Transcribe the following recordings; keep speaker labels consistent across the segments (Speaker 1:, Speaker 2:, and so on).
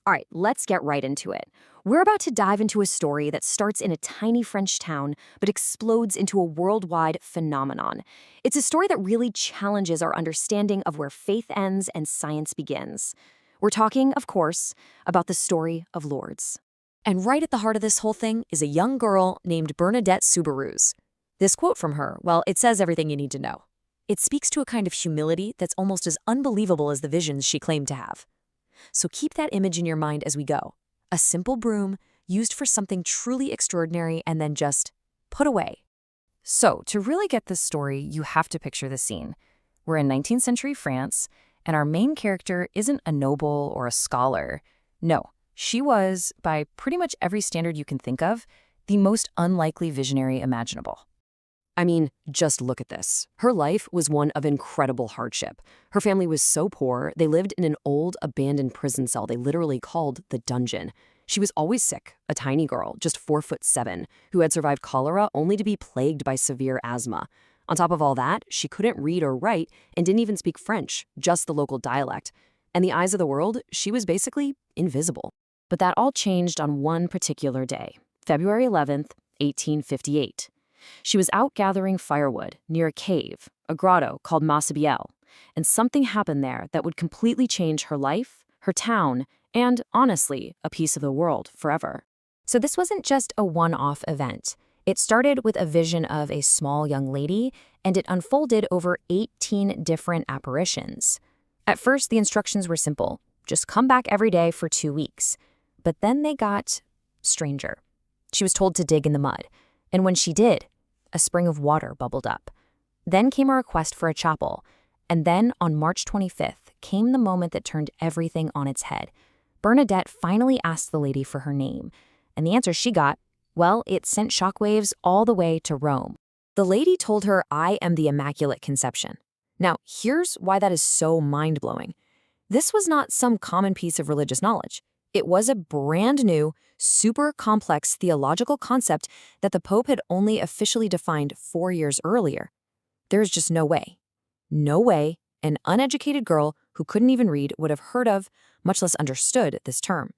Speaker 1: All right, let's get right into it. We're about to dive into a story that starts in a tiny French town but explodes into a worldwide phenomenon. It's a story that really challenges our understanding of where faith ends and science begins. We're talking, of course, about the story of Lourdes. And right at the heart of this whole thing is a young girl named Bernadette Soubirous. This quote from her, well, it says everything you need to know. It speaks to a kind of humility that's almost as unbelievable as the visions she claimed to have. So keep that image in your mind as we go. A simple broom used for something truly extraordinary and then just put away. So to really get this story, you have to picture the scene. We're in 19th century France, and our main character isn't a noble or a scholar. No, she was, by pretty much every standard you can think of, the most unlikely visionary imaginable. I mean, just look at this. Her life was one of incredible hardship. Her family was so poor, they lived in an old, abandoned prison cell they literally called the dungeon. She was always sick, a tiny girl, just 4'7", who had survived cholera only to be plagued by severe asthma. On top of all that, she couldn't read or write and didn't even speak French, just the local dialect. In the eyes of the world, she was basically invisible. But that all changed on one particular day, February 11th, 1858. She was out gathering firewood near a cave, a grotto called Massabielle, and something happened there that would completely change her life, her town, and, honestly, a piece of the world forever. So this wasn't just a one-off event. It started with a vision of a small young lady, and it unfolded over 18 different apparitions. At first, the instructions were simple. Just come back every day for 2 weeks. But then they got stranger. She was told to dig in the mud, and when she did, a spring of water bubbled up. Then came a request for a chapel, and then on March 25th came the moment that turned everything on its head. Bernadette finally asked the lady for her name, and the answer she got, well, it sent shockwaves all the way to Rome. The lady told her, "I am the Immaculate Conception." Now, here's why that is so mind-blowing. This was not some common piece of religious knowledge. It was a brand new, super complex theological concept that the Pope had only officially defined 4 years earlier. There's just no way an uneducated girl who couldn't even read would have heard of, much less understood, this term.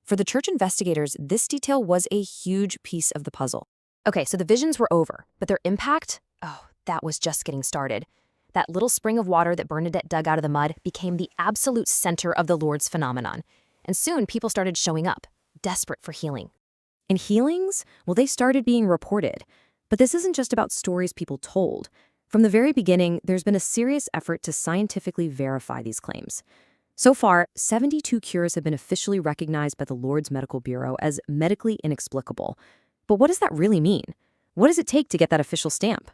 Speaker 1: For the church investigators, this detail was a huge piece of the puzzle. Okay, so the visions were over, but their impact? Oh, that was just getting started. That little spring of water that Bernadette dug out of the mud became the absolute center of the Lourdes phenomenon. And soon people started showing up, desperate for healing. And healings? Well, they started being reported. But this isn't just about stories people told. From the very beginning, there's been a serious effort to scientifically verify these claims. So far, 72 cures have been officially recognized by the Lourdes Medical Bureau as medically inexplicable. But what does that really mean? What does it take to get that official stamp?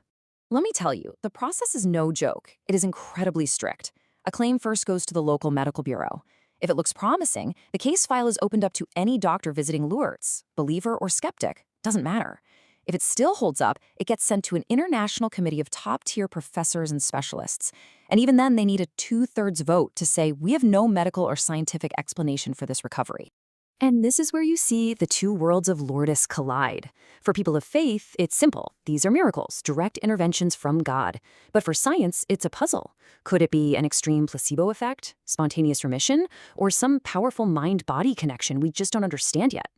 Speaker 1: Let me tell you, the process is no joke. It is incredibly strict. A claim first goes to the local medical bureau. If it looks promising, the case file is opened up to any doctor visiting Lourdes, believer or skeptic, doesn't matter. If it still holds up, it gets sent to an international committee of top-tier professors and specialists. And even then, they need a 2/3 vote to say, we have no medical or scientific explanation for this recovery. And this is where you see the two worlds of Lourdes collide. For people of faith, it's simple. These are miracles, direct interventions from God. But for science, it's a puzzle. Could it be an extreme placebo effect, spontaneous remission, or some powerful mind-body connection we just don't understand yet?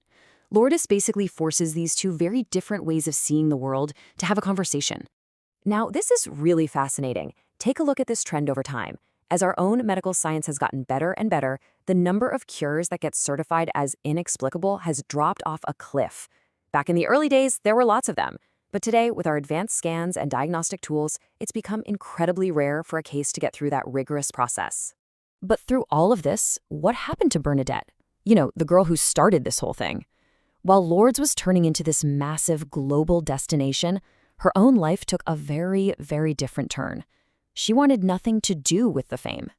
Speaker 1: Lourdes basically forces these two very different ways of seeing the world to have a conversation. Now, this is really fascinating. Take a look at this trend over time. As our own medical science has gotten better and better, the number of cures that get certified as inexplicable has dropped off a cliff. Back in the early days, there were lots of them. But today, with our advanced scans and diagnostic tools, it's become incredibly rare for a case to get through that rigorous process. But through all of this, what happened to Bernadette? You know, the girl who started this whole thing. While Lourdes was turning into this massive global destination, her own life took a very, very different turn. She wanted nothing to do with the fame.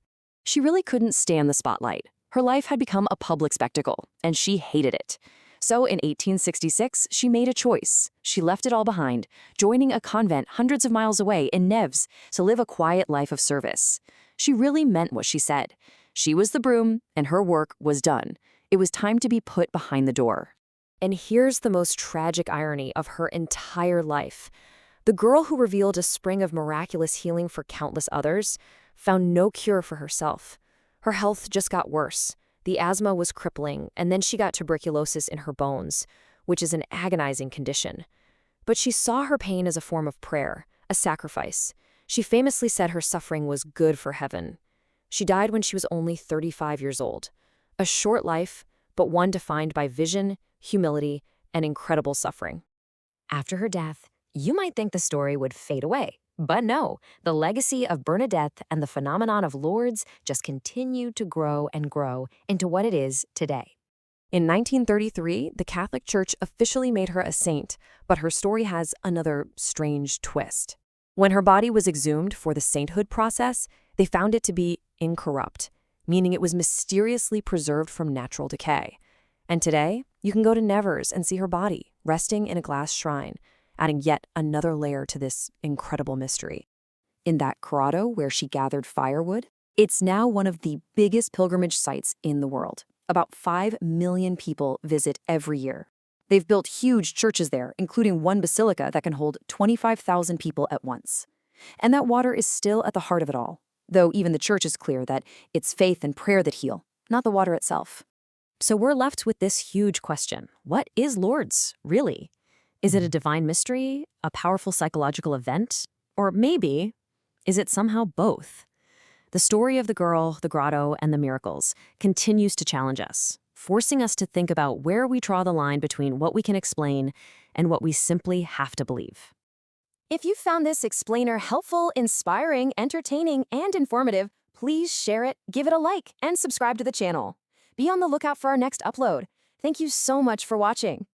Speaker 1: She really couldn't stand the spotlight. Her life had become a public spectacle, and she hated it. So in 1866, she made a choice. She left it all behind, joining a convent hundreds of miles away in Neves to live a quiet life of service. She really meant what she said. She was the broom, and her work was done. It was time to be put behind the door. And here's the most tragic irony of her entire life. The girl who revealed a spring of miraculous healing for countless others found no cure for herself. Her health just got worse. The asthma was crippling, and then she got tuberculosis in her bones, which is an agonizing condition. But she saw her pain as a form of prayer, a sacrifice. She famously said her suffering was good for heaven. She died when she was only 35 years old. A short life, but one defined by vision, humility, and incredible suffering. After her death, you might think the story would fade away. But no, the legacy of Bernadette and the phenomenon of Lourdes just continued to grow and grow into what it is today. In 1933, the Catholic Church officially made her a saint, but her story has another strange twist. When her body was exhumed for the sainthood process, they found it to be incorrupt, meaning it was mysteriously preserved from natural decay. And today, you can go to Nevers and see her body resting in a glass shrine, adding yet another layer to this incredible mystery. In that grotto where she gathered firewood, it's now one of the biggest pilgrimage sites in the world. About 5 million people visit every year. They've built huge churches there, including one basilica that can hold 25,000 people at once. And that water is still at the heart of it all, though even the church is clear that it's faith and prayer that heal, not the water itself. So we're left with this huge question. What is Lourdes, really? Is it a divine mystery, a powerful psychological event? Or maybe, is it somehow both? The story of the girl, the grotto, and the miracles continues to challenge us, forcing us to think about where we draw the line between what we can explain and what we simply have to believe. If you found this explainer helpful, inspiring, entertaining, and informative, please share it, give it a like, and subscribe to the channel. Be on the lookout for our next upload. Thank you so much for watching.